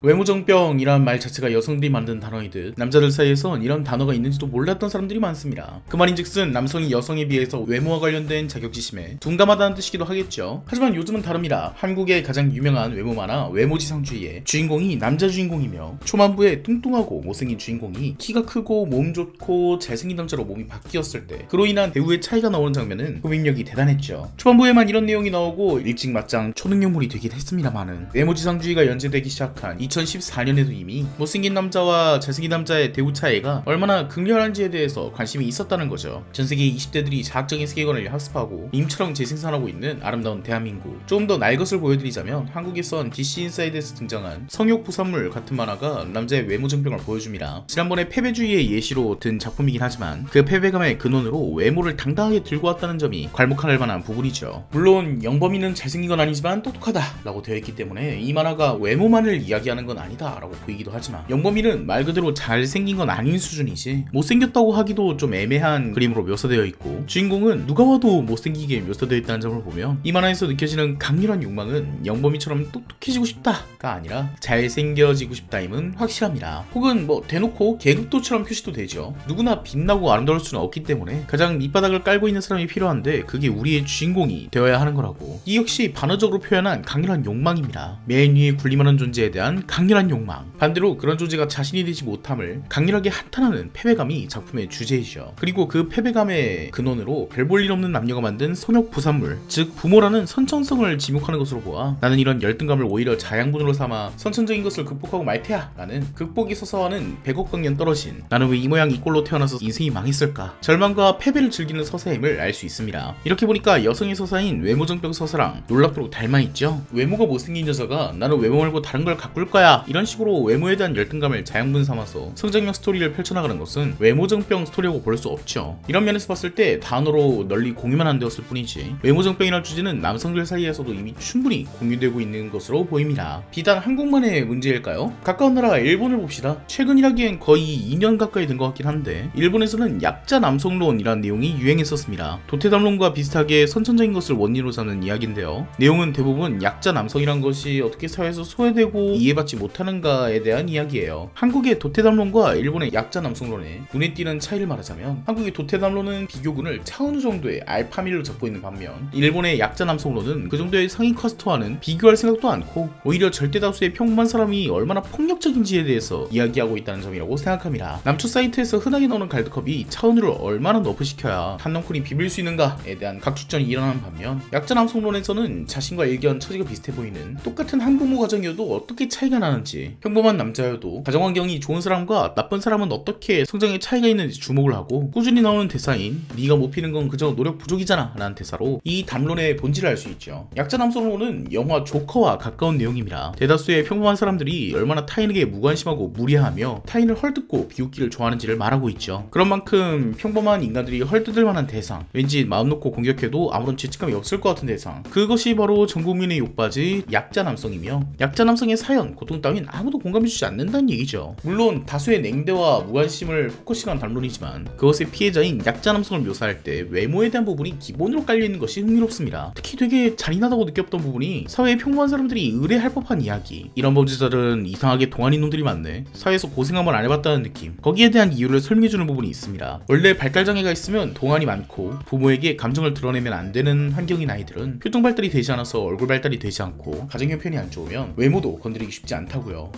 외모정병이란 말 자체가 여성들이 만든 단어이듯 남자들 사이에선 이런 단어가 있는지도 몰랐던 사람들이 많습니다. 그 말인즉슨 남성이 여성에 비해서 외모와 관련된 자격지심에 둔감하다는 뜻이기도 하겠죠. 하지만 요즘은 다릅니다. 한국의 가장 유명한 외모 만화 외모지상주의의 주인공이 남자 주인공이며 초반부에 뚱뚱하고 못생긴 주인공이 키가 크고 몸 좋고 잘생긴 남자로 몸이 바뀌었을 때 그로 인한 배우의 차이가 나오는 장면은 흡입력이 대단했죠. 초반부에만 이런 내용이 나오고 일찍 맞짱 초능력물이 되긴 했습니다만은 외모지상주의가 연재되기 시작한 2014년에도 이미 못생긴 남자와 잘생긴 남자의 대우 차이가 얼마나 극렬한지에 대해서 관심이 있었다는 거죠. 전세계 20대들이 자학적인 세계관을 학습하고 밈처럼 재생산하고 있는 아름다운 대한민국. 조금 더 날 것을 보여드리자면 한국에선 DC 인사이드에서 등장한 성욕 부산물 같은 만화가 남자의 외모정병을 보여줍니다. 지난번에 패배주의의 예시로 든 작품이긴 하지만 그 패배감의 근원으로 외모를 당당하게 들고 왔다는 점이 괄목할 만한 부분이죠. 물론 영범이는 잘생긴 건 아니지만 똑똑하다 라고 되어 있기 때문에 이 만화가 외모만을 이야기하는 건 아니다 라고 보이기도 하지만 영범이는 말 그대로 잘생긴 건 아닌 수준이지 못생겼다고 하기도 좀 애매한 그림으로 묘사되어 있고 주인공은 누가 와도 못생기게 묘사되어 있다는 점을 보면 이 만화에서 느껴지는 강렬한 욕망은 영범이처럼 똑똑해지고 싶다가 아니라 잘생겨지고 싶다임은 확실합니다. 혹은 뭐 대놓고 계급도처럼 표시도 되죠. 누구나 빛나고 아름다울 수는 없기 때문에 가장 밑바닥을 깔고 있는 사람이 필요한데 그게 우리의 주인공이 되어야 하는 거라고. 이 역시 반어적으로 표현한 강렬한 욕망입니다. 맨 위에 군림하는 존재에 대한 강렬한 욕망. 반대로 그런 존재가 자신이 되지 못함을 강렬하게 한탄하는 패배감이 작품의 주제이죠. 그리고 그 패배감의 근원으로 별 볼 일 없는 남녀가 만든 성욕 부산물, 즉 부모라는 선천성을 지목하는 것으로 보아 나는 이런 열등감을 오히려 자양분으로 삼아 선천적인 것을 극복하고 말 테야 라는 극복이 서사와는 100억 광년 떨어진 나는 왜 이 모양 이 꼴로 태어나서 인생이 망했을까 절망과 패배를 즐기는 서사임을 알 수 있습니다. 이렇게 보니까 여성의 서사인 외모정병 서사랑 놀랍도록 닮아있죠. 외모가 못생긴 여자가 나는 외모 말고 다른 걸 가꿀 거야 이런 식으로 외모에 대한 열등감을 자양분 삼아서 성장형 스토리를 펼쳐나가는 것은 외모정병 스토리라고 볼 수 없죠. 이런 면에서 봤을 때 단어로 널리 공유만 안 되었을 뿐이지 외모정병이라는 주제는 남성들 사이에서도 이미 충분히 공유되고 있는 것으로 보입니다. 비단 한국만의 문제일까요? 가까운 나라 일본을 봅시다. 최근이라기엔 거의 2년 가까이 된 것 같긴 한데 일본에서는 약자 남성론이라는 내용이 유행했었습니다. 도태담론과 비슷하게 선천적인 것을 원인으로 삼는 이야기인데요. 내용은 대부분 약자 남성이란 것이 어떻게 사회에서 소외되고 이해받지 못하는가에 대한 이야기예요. 한국의 도태담론과 일본의 약자 남성론의 눈에 띄는 차이를 말하자면 한국의 도태담론은 비교군을 차은우 정도의 알파밀로 잡고 있는 반면 일본의 약자 남성론은 그 정도의 상위 커스트와는 비교할 생각도 않고 오히려 절대 다수의 평범한 사람이 얼마나 폭력적인지에 대해서 이야기하고 있다는 점이라고 생각합니다. 남초 사이트에서 흔하게 나오는 갈드컵이 차은우를 얼마나 너프시켜야 한넝쿨이 비빌 수 있는가에 대한 각축전이 일어나는 반면 약자 남성론에서는 자신과 일견 처지가 비슷해 보이는 똑같은 한부모 가정이어도 어떻게 차이가 나는지 평범한 남자여도 가정환경이 좋은 사람과 나쁜 사람은 어떻게 성장의 차이가 있는지 주목을 하고 꾸준히 나오는 대사인 네가 못 피는 건 그저 노력 부족이잖아 라는 대사로 이 담론의 본질을 알 수 있죠. 약자 남성론은 영화 조커와 가까운 내용입니다. 대다수의 평범한 사람들이 얼마나 타인에게 무관심하고 무례하며 타인을 헐뜯고 비웃기를 좋아하는지를 말하고 있죠. 그런 만큼 평범한 인간들이 헐뜯을 만한 대상, 왠지 마음 놓고 공격해도 아무런 죄책감이 없을 것 같은 대상, 그것이 바로 전 국민의 욕바지 약자 남성이며 약자 남성의 사연, 고통 따윈 아무도 공감해주지 않는다는 얘기죠. 물론 다수의 냉대와 무관심을 포커싱한 담론이지만 그것의 피해자인 약자 남성을 묘사할 때 외모에 대한 부분이 기본으로 깔려있는 것이 흥미롭습니다. 특히 되게 잔인하다고 느꼈던 부분이 사회의 평범한 사람들이 의뢰할 법한 이야기, 이런 범죄자들은 이상하게 동안인 놈들이 많네, 사회에서 고생한 걸 안 해봤다는 느낌, 거기에 대한 이유를 설명해주는 부분이 있습니다. 원래 발달장애가 있으면 동안이 많고 부모에게 감정을 드러내면 안 되는 환경인 아이들은 표정 발달이 되지 않아서 얼굴 발달이 되지 않고 가정 형편이 안 좋으면 외모도 건드리기 쉽지 않다고요.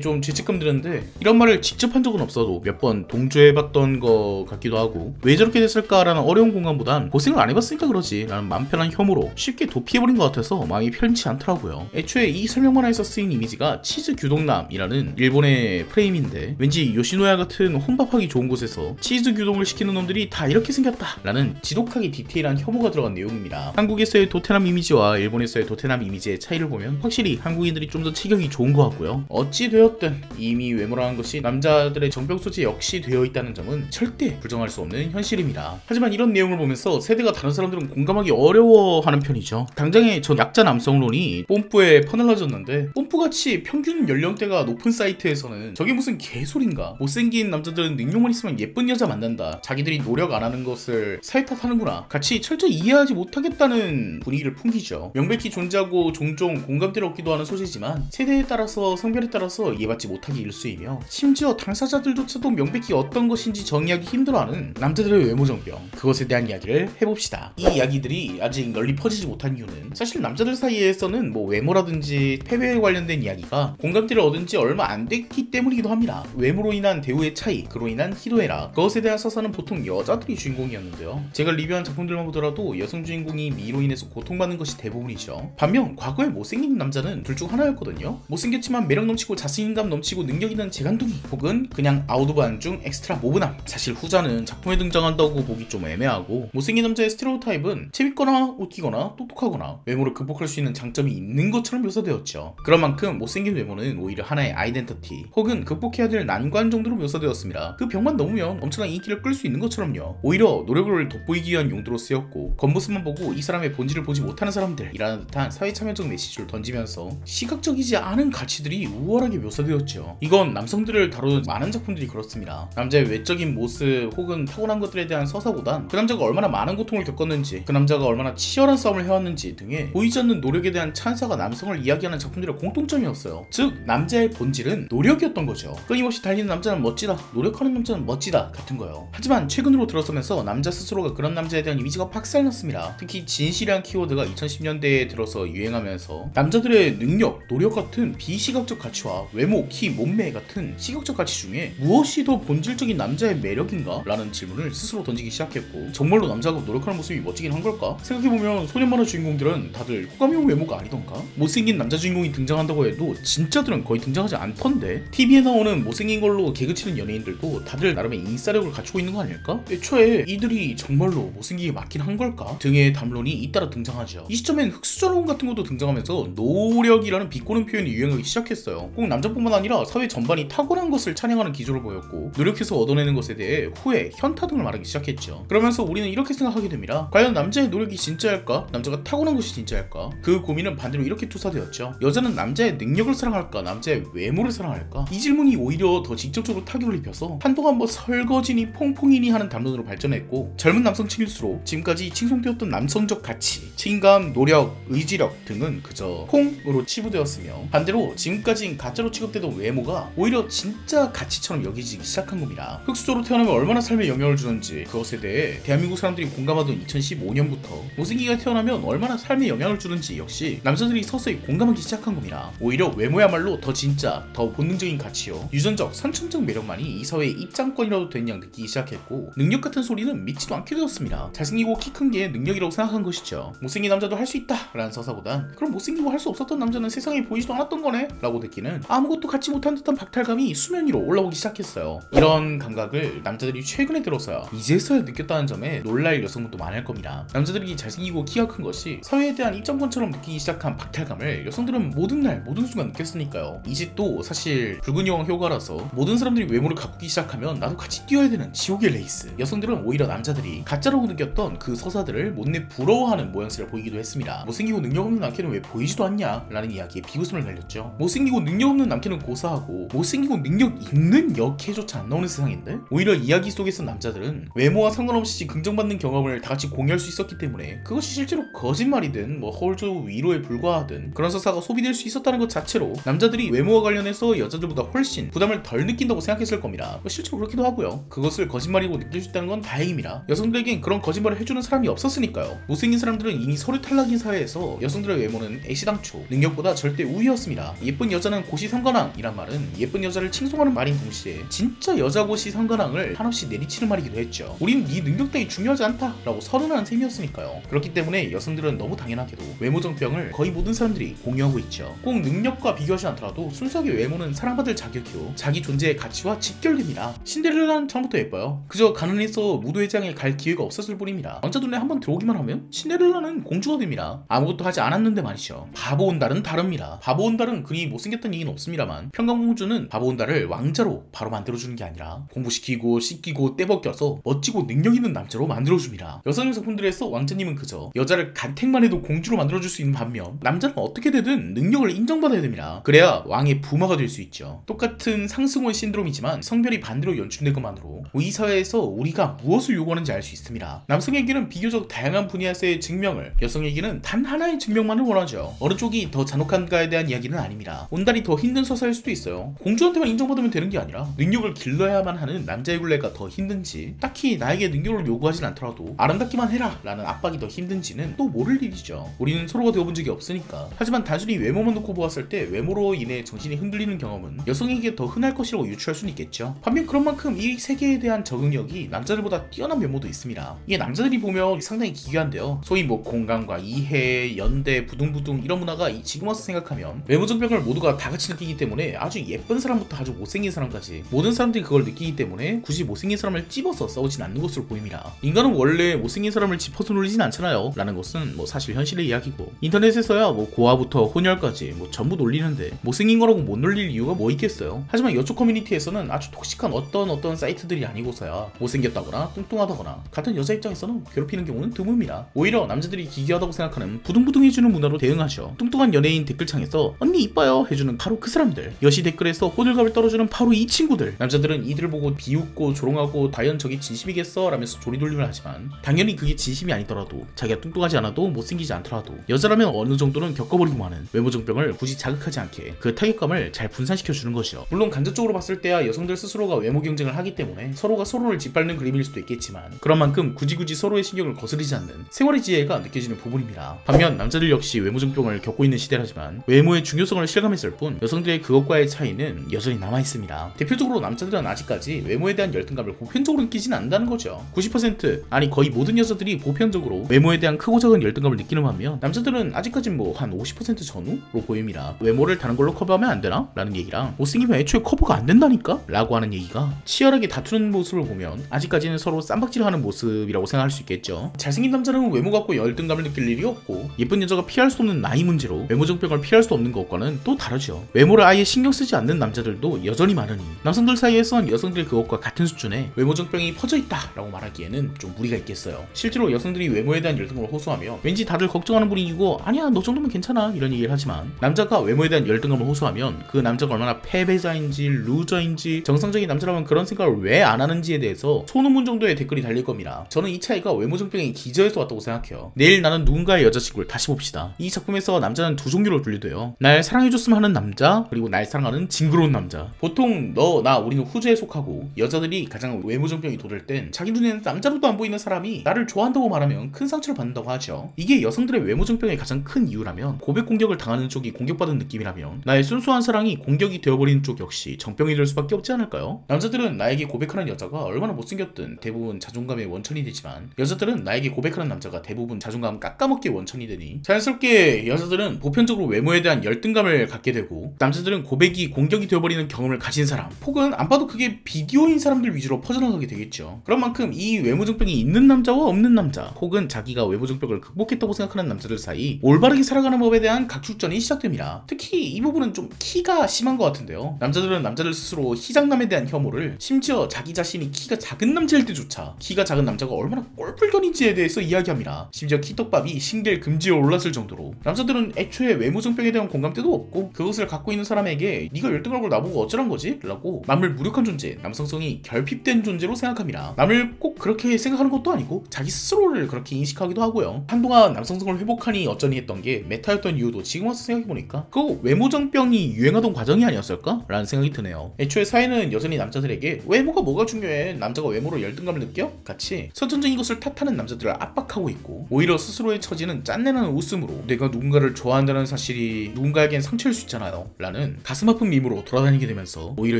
좀 죄책감 드는데 이런 말을 직접 한 적은 없어도 몇 번 동조해봤던 것 같기도 하고 왜 저렇게 됐을까라는 어려운 공간보단 고생을 안 해봤으니까 그러지 라는 맘 편한 혐오로 쉽게 도피해버린 것 같아서 마음이 편치 않더라고요. 애초에 이 설명 만화에서 쓰인 이미지가 치즈 규동남이라는 일본의 프레임인데 왠지 요시노야 같은 혼밥하기 좋은 곳에서 치즈 규동을 시키는 놈들이 다 이렇게 생겼다 라는 지독하게 디테일한 혐오가 들어간 내용입니다. 한국에서의 도태남 이미지와 일본에서의 도태남 이미지의 차이를 보면 확실히 한국인들이 좀 더 체격이 좋은 것 같고요. 어찌 되었든 이미 외모라는 것이 남자들의 정병 소지 역시 되어 있다는 점은 절대 부정할 수 없는 현실입니다. 하지만 이런 내용을 보면서 세대가 다른 사람들은 공감하기 어려워하는 편이죠. 당장에 전 약자 남성론이 뽐뿌에 퍼날라졌는데 뽐뿌같이 평균 연령대가 높은 사이트에서는 저게 무슨 개소린가, 못생긴 남자들은 능력만 있으면 예쁜 여자 만난다, 자기들이 노력 안 하는 것을 사회 탓하는구나, 같이 철저히 이해하지 못하겠다는 분위기를 풍기죠. 명백히 존재하고 종종 공감대를 얻기도 하는 소재지만 세대에 따라 따라서 성별에 따라서 이해받지 못하기 일쑤이며 심지어 당사자들조차도 명백히 어떤 것인지 정의하기 힘들어하는 남자들의 외모 정병, 그것에 대한 이야기를 해봅시다. 이 이야기들이 아직 널리 퍼지지 못한 이유는 사실 남자들 사이에서는 뭐 외모라든지 패배에 관련된 이야기가 공감대를 얻은 지 얼마 안 됐기 때문이기도 합니다. 외모로 인한 대우의 차이, 그로 인한 희도애락, 그것에 대한 서사는 보통 여자들이 주인공이었는데요. 제가 리뷰한 작품들만 보더라도 여성 주인공이 미로 인해서 고통받는 것이 대부분이죠. 반면 과거에 못생긴 남자는 둘 중 하나였거든요. 못생겼지만 매력 넘치고 자신감 넘치고 능력 있는 재간둥이, 혹은 그냥 아웃 오브 안중 엑스트라 모브남. 사실 후자는 작품에 등장한다고 보기 좀 애매하고, 못생긴 남자의 스테레오타입은 재밌거나 웃기거나 똑똑하거나 외모를 극복할 수 있는 장점이 있는 것처럼 묘사되었죠. 그런 만큼 못생긴 외모는 오히려 하나의 아이덴티티 혹은 극복해야 될 난관 정도로 묘사되었습니다. 그 벽만 넘으면 엄청난 인기를 끌 수 있는 것처럼요. 오히려 노력을 돋보이기 위한 용도로 쓰였고, 겉모습만 보고 이 사람의 본질을 보지 못하는 사람들이라는 듯한 사회참여적 메시지를 던지면서 시각적이지 않은 가치들이 우월하게 묘사되었죠. 이건 남성들을 다루는 많은 작품들이 그렇습니다. 남자의 외적인 모습 혹은 타고난 것들에 대한 서사보단 그 남자가 얼마나 많은 고통을 겪었는지, 그 남자가 얼마나 치열한 싸움을 해왔는지 등의 보이지 않는 노력에 대한 찬사가 남성을 이야기하는 작품들의 공통점이었어요. 즉 남자의 본질은 노력이었던 거죠. 끊임없이 달리는 남자는 멋지다, 노력하는 남자는 멋지다 같은 거예요. 하지만 최근으로 들어서면서 남자 스스로가 그런 남자에 대한 이미지가 박살났습니다. 특히 진실이란 키워드가 2010년대에 들어서 유행하면서 남자들의 능력, 노력 같은 비시각적 가치와 외모, 키, 몸매 같은 시각적 가치 중에 무엇이 더 본질적인 남자의 매력인가? 라는 질문을 스스로 던지기 시작했고, 정말로 남자가 노력하는 모습이 멋지긴 한 걸까? 생각해보면 소년 만화 주인공들은 다들 호감형 외모가 아니던가? 못생긴 남자 주인공이 등장한다고 해도 진짜들은 거의 등장하지 않던데? TV에 나오는 못생긴 걸로 개그치는 연예인들도 다들 나름의 인싸력을 갖추고 있는 거 아닐까? 애초에 이들이 정말로 못생기게 맞긴 한 걸까? 등의 담론이 잇따라 등장하죠. 이 시점엔 흑수저론 같은 것도 등장하면서 노력이라는 비꼬는 표현이 유행하기 시작했어요. 꼭 남자뿐만 아니라 사회 전반이 탁월한 것을 찬양하는 기조를 보였고, 노력해서 얻어내는 것에 대해 후회, 현타 등을 말하기 시작했죠. 그러면서 우리는 이렇게 생각하게 됩니다. 과연 남자의 노력이 진짜일까? 남자가 타고난 것이 진짜일까? 그 고민은 반대로 이렇게 투사되었죠. 여자는 남자의 능력을 사랑할까? 남자의 외모를 사랑할까? 이 질문이 오히려 더 직접적으로 타격을 입혀서 한동안 뭐 설거지니 퐁퐁이니 하는 담론으로 발전했고, 젊은 남성층일수록 지금까지 칭송되었던 남성적 가치, 책임감, 노력, 의지력 등은 그저 퐁으로 치부되었으며, 반대로 지금까지 가짜로 취급되던 외모가 오히려 진짜 가치처럼 여기지기 시작한 겁니다. 흑수저로 태어나면 얼마나 삶에 영향을 주는지 그것에 대해 대한민국 사람들이 공감하던 2015년부터 못생기가 태어나면 얼마나 삶에 영향을 주는지 역시 남자들이 서서히 공감하기 시작한 겁니다. 오히려 외모야말로 더 진짜, 더 본능적인 가치요, 유전적, 선천적 매력만이 이 사회의 입장권이라도 된 양 느끼기 시작했고, 능력 같은 소리는 믿지도 않게 되었습니다. 잘생기고 키 큰 게 능력이라고 생각한 것이죠. 못생긴 남자도 할 수 있다 라는 서사보단 그럼 못생기고 할 수 없었던 남자는 세상에 보이지도 않았던 거네 라고 느끼는 아무것도 갖지 못한 듯한 박탈감이 수면 위로 올라오기 시작했어요. 이런 감각을 남자들이 최근에 들어서야 이제서야 느꼈다는 점에 놀랄 여성분도 많을 겁니다. 남자들이 잘생기고 키가 큰 것이 사회에 대한 입장권처럼 느끼기 시작한 박탈감을 여성들은 모든 날 모든 순간 느꼈으니까요. 이 짓도 사실 붉은 여왕 효과라서 모든 사람들이 외모를 가꾸기 시작하면 나도 같이 뛰어야 되는 지옥의 레이스. 여성들은 오히려 남자들이 가짜라고 느꼈던 그 서사들을 못내 부러워하는 모양새를 보이기도 했습니다. 못생기고 능력 없는 남캐는 왜 보이지도 않냐 라는 이야기에 비웃음을 날렸죠. 못생기고 능력 없는 남캐는 고사하고 못생기고 능력 있는 여캐조차 안 나오는 세상인데, 오히려 이야기 속에서 남자들은 외모와 상관없이 긍정받는 경험을 다 같이 공유할 수 있었기 때문에 그것이 실제로 거짓말이든 뭐 허울조 위로에 불과하든 그런 서사가 소비될 수 있었다는 것 자체로 남자들이 외모와 관련해서 여자들보다 훨씬 부담을 덜 느낀다고 생각했을 겁니다. 실제로 그렇기도 하고요. 그것을 거짓말이고 느낄 수 있다는 건 다행입니다. 여성들에겐 그런 거짓말을 해주는 사람이 없었으니까요. 못생긴 사람들은 이미 서류 탈락인 사회에서 여성들의 외모는 애시당초 능력보다 절대 우위였습니다. 예쁜 여자는 고시성관왕이란 말은 예쁜 여자를 칭송하는 말인 동시에 진짜 여자 고시성관왕을 한없이 내리치는 말이기도 했죠. 우린 네 능력 따위 중요하지 않다 라고 선언하는 셈이었으니까요. 그렇기 때문에 여성들은 너무 당연하게도 외모정병을 거의 모든 사람들이 공유하고 있죠. 꼭 능력과 비교하지 않더라도 순수하게 외모는 사랑받을 자격이요, 자기 존재의 가치와 직결됩니다. 신데렐라는 처음부터 예뻐요. 그저 가난해서 무도회장에 갈 기회가 없었을 뿐입니다. 왕자 눈에 한번 들어오기만 하면 신데렐라는 공주가 됩니다. 아무것도 하지 않았는데 말이죠. 바보 온달은 다릅니다. 바보 온달은 그리 못생겼다는 얘기는 없습니다만, 평강공주는 바보 온달을 왕자로 바로 만들어주는 게 아니라 공부시키고 씻기고 떼벗겨서 멋지고 능력 있는 남자로 만들어줍니다. 여성의 작품들에서 왕자님은 그저 여자를 간택만 해도 공주로 만들어줄 수 있는 반면, 남자는 어떻게 되든 능력을 인정받아야 됩니다. 그래야 왕의 부마가 될 수 있죠. 똑같은 상승원 신드롬이지만 성별이 반대로 연출된 것만으로 이 사회에서 우리가 무엇을 요구하는지 알 수 있습니다. 남성에게는 비교적 다양한 분야에서의 증명을, 여성에게는 단 하나의 증명만을 원하죠. 어느 쪽이 더 잔혹한가에 대한 이야기는 사연은 아닙니다. 온달이 더 힘든 서사일 수도 있어요. 공주한테만 인정받으면 되는 게 아니라 능력을 길러야만 하는 남자의 굴레가 더 힘든지, 딱히 나에게 능력을 요구하진 않더라도 아름답기만 해라 라는 압박이 더 힘든지는 또 모를 일이죠. 우리는 서로가 되어본 적이 없으니까. 하지만 단순히 외모만 놓고 보았을 때 외모로 인해 정신이 흔들리는 경험은 여성에게 더 흔할 것이라고 유추할 수는 있겠죠. 반면 그런 만큼 이 세계에 대한 적응력이 남자들보다 뛰어난 면모도 있습니다. 이게 남자들이 보면 상당히 기괴한데요. 소위 뭐 공감과 이해, 연대, 부둥부둥 이런 문화가 지금 와서 생각하면 외모 정병을 모두가 다 같이 느끼기 때문에 아주 예쁜 사람부터 아주 못생긴 사람까지 모든 사람들이 그걸 느끼기 때문에 굳이 못생긴 사람을 찝어서 싸우진 않는 것으로 보입니다. 인간은 원래 못생긴 사람을 짚어서 놀리진 않잖아요 라는 것은 뭐 사실 현실의 이야기고, 인터넷에서야 뭐 고아부터 혼혈까지 뭐 전부 놀리는데 못생긴 거라고 못 놀릴 이유가 뭐 있겠어요. 하지만 이쪽 커뮤니티에서는 아주 톡식한 어떤 사이트들이 아니고서야 못생겼다거나 뚱뚱하다거나 같은 여자 입장에서는 괴롭히는 경우는 드뭅니다. 오히려 남자들이 기괴하다고 생각하는 부둥부둥해주는 문화로 대응하죠. 뚱뚱한 연예인 댓글창에서 언니 이뻐요 해주는 바로 그 사람들, 여시 댓글에서 호들갑을 떨어주는 바로 이 친구들. 남자들은 이들을 보고 비웃고 조롱하고 과연 저게 진심이겠어 라면서 조리돌림을 하지만 당연히 그게 진심이 아니더라도, 자기가 뚱뚱하지 않아도 못생기지 않더라도 여자라면 어느 정도는 겪어버리고 마는 외모정병을 굳이 자극하지 않게 그 타격감을 잘 분산시켜주는 것이죠. 물론 간접적으로 봤을 때야 여성들 스스로가 외모 경쟁을 하기 때문에 서로가 서로를 짓밟는 그림일 수도 있겠지만, 그런 만큼 굳이 서로의 신경을 거스르지 않는 생활의 지혜가 느껴지는 부분입니다. 반면 남자들 역시 외모정병을 겪고 있는 시대라지만 외모의 중요성을 실감했을 뿐 여성들의 그것과의 차이는 여전히 남아있습니다. 대표적으로 남자들은 아직까지 외모에 대한 열등감을 보편적으로 느끼진 않는다는 거죠. 90% 아니 거의 모든 여자들이 보편적으로 외모에 대한 크고 작은 열등감을 느끼는 반면 남자들은 아직까진 뭐 한 50% 전후로 보입니다. 외모를 다른 걸로 커버하면 안 되나? 라는 얘기랑 못생기면 애초에 커버가 안 된다니까? 라고 하는 얘기가 치열하게 다투는 모습을 보면 아직까지는 서로 쌈박질하는 모습이라고 생각할 수 있겠죠. 잘생긴 남자는 외모 갖고 열등감을 느낄 일이 없고, 예쁜 여자가 피할 수 없는 나이 문제로 외모정병을 피할 수 없는 것과는 또 다르죠. 외모를 아예 신경 쓰지 않는 남자들도 여전히 많으니 남성들 사이에선 여성들의 그것과 같은 수준의 외모정병이 퍼져있다 라고 말하기에는 좀 무리가 있겠어요. 실제로 여성들이 외모에 대한 열등감을 호소하면 왠지 다들 걱정하는 분위기고 아니야 너 정도면 괜찮아 이런 얘기를 하지만, 남자가 외모에 대한 열등감을 호소하면 그 남자가 얼마나 패배자인지 루저인지 정상적인 남자라면 그런 생각을 왜 안 하는지에 대해서 소논문 정도의 댓글이 달릴 겁니다. 저는 이 차이가 외모정병의 기저에서 왔다고 생각해요. 내일 나는 누군가의 여자친구를 다시 봅시다. 이 작품에서 남자는 두 종류로 분류돼요. 날 사랑해줬으면 하는 남자, 그리고 날 사랑하는 징그러운 남자. 보통 너, 나, 우리는 후자에 속하고, 여자들이 가장 외모정병이 돋을 땐 자기 눈에는 남자로도 안 보이는 사람이 나를 좋아한다고 말하면 큰 상처를 받는다고 하죠. 이게 여성들의 외모정병의 가장 큰 이유라면, 고백 공격을 당하는 쪽이 공격받은 느낌이라면 나의 순수한 사랑이 공격이 되어버리는 쪽 역시 정병이 될 수밖에 없지 않을까요? 남자들은 나에게 고백하는 여자가 얼마나 못생겼든 대부분 자존감의 원천이 되지만, 여자들은 나에게 고백하는 남자가 대부분 자존감 깎아먹기의 원천이 되니 자연스럽게 여자들은 보편적으로 외모에 대한 열등감을 갖게 되고, 남자들은 고백이 공격이 되어버리는 경험을 가진 사람, 혹은 안 봐도 그게 비디오인 사람들 위주로 퍼져나가게 되겠죠. 그런 만큼 이 외모정병이 있는 남자와 없는 남자, 혹은 자기가 외모정병을 극복했다고 생각하는 남자들 사이 올바르게 살아가는 법에 대한 각축전이 시작됩니다. 특히 이 부분은 좀 키가 심한 것 같은데요. 남자들은 남자들 스스로 희장남에 대한 혐오를, 심지어 자기 자신이 키가 작은 남자일 때조차 키가 작은 남자가 얼마나 꼴불견인지에 대해서 이야기합니다. 심지어 키떡밥이 신길 금지에 올랐을 정도로 남자들은 애초에 외모정병에 대한 공감대도 없고, 그것을 갖고 있는 사람에게 네가 열등한 걸 나보고 어쩌란 거지? 라고 남을 무력한 존재, 남성성이 결핍된 존재로 생각합니다. 남을 꼭 그렇게 생각하는 것도 아니고 자기 스스로를 그렇게 인식하기도 하고요. 한동안 남성성을 회복하니 어쩌니 했던 게 메타였던 이유도 지금 와서 생각해보니까 그거 외모정병이 유행하던 과정이 아니었을까? 라는 생각이 드네요. 애초에 사회는 여전히 남자들에게 외모가 뭐가 중요해, 남자가 외모로 열등감을 느껴? 같이 선천적인 것을 탓하는 남자들을 압박하고 있고, 오히려 스스로의 처지는 짠내나는 웃음으로 내가 누군가를 좋아한다는 사실이 누군가에겐 상처일 수 있잖아요 라는 가슴 아픈 밈으로 돌아다니게 되면서 오히려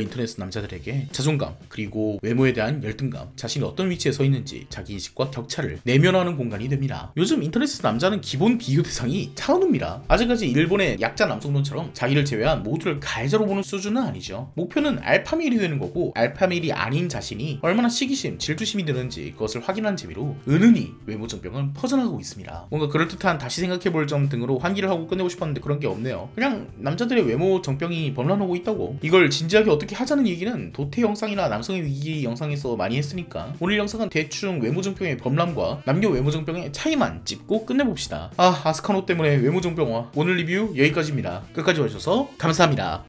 인터넷 남자들에게 자존감, 그리고 외모에 대한 열등감, 자신이 어떤 위치에 서 있는지 자기인식과 격차를 내면하는 공간이 됩니다. 요즘 인터넷 남자는 기본 비교 대상이 차은우입니다. 아직까지 일본의 약자 남성론처럼 자기를 제외한 모두를 가해자로 보는 수준은 아니죠. 목표는 알파메일이 되는 거고, 알파메일이 아닌 자신이 얼마나 시기심, 질투심이 드는지 그것을 확인하는 재미로 은은히 외모정병은 퍼져나가고 있습니다. 뭔가 그럴듯한 다시 생각해볼 점 등으로 환기를 하고 끝내고 싶었는데 그런 게 없네요. 그냥 남자들의 외모정병이 범람하고 있다고, 이걸 진지하게 어떻게 하자는 얘기는 도태 영상이나 남성의 위기 영상에서 많이 했으니까 오늘 영상은 대충 외모정병의 범람과 남녀 외모정병의 차이만 짚고 끝내봅시다. 아스카노 때문에 외모정병화. 오늘 리뷰 여기까지입니다. 끝까지 봐주셔서 감사합니다.